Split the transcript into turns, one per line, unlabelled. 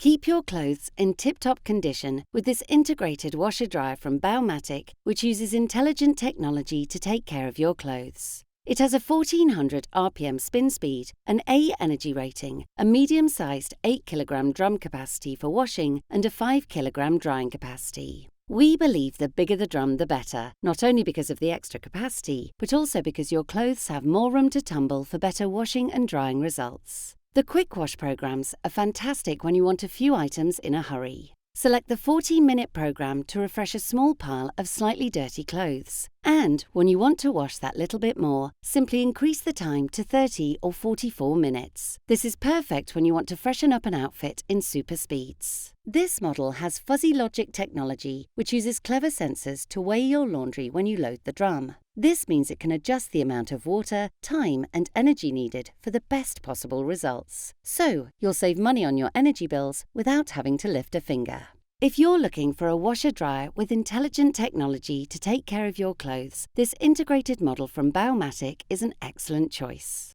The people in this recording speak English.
Keep your clothes in tip-top condition with this integrated washer-dryer from Baumatic, which uses intelligent technology to take care of your clothes. It has a 1400 RPM spin speed, an A energy rating, a medium-sized 8 kg drum capacity for washing, and a 5 kg drying capacity. We believe the bigger the drum, the better, not only because of the extra capacity, but also because your clothes have more room to tumble for better washing and drying results. The quick wash programs are fantastic when you want a few items in a hurry. Select the 40-minute program to refresh a small pile of slightly dirty clothes. And when you want to wash that little bit more, simply increase the time to 30 or 44 minutes. This is perfect when you want to freshen up an outfit in super speeds. This model has fuzzy logic technology, which uses clever sensors to weigh your laundry when you load the drum. This means it can adjust the amount of water, time, and energy needed for the best possible results. So, you'll save money on your energy bills without having to lift a finger. If you're looking for a washer-dryer with intelligent technology to take care of your clothes, this integrated model from Baumatic is an excellent choice.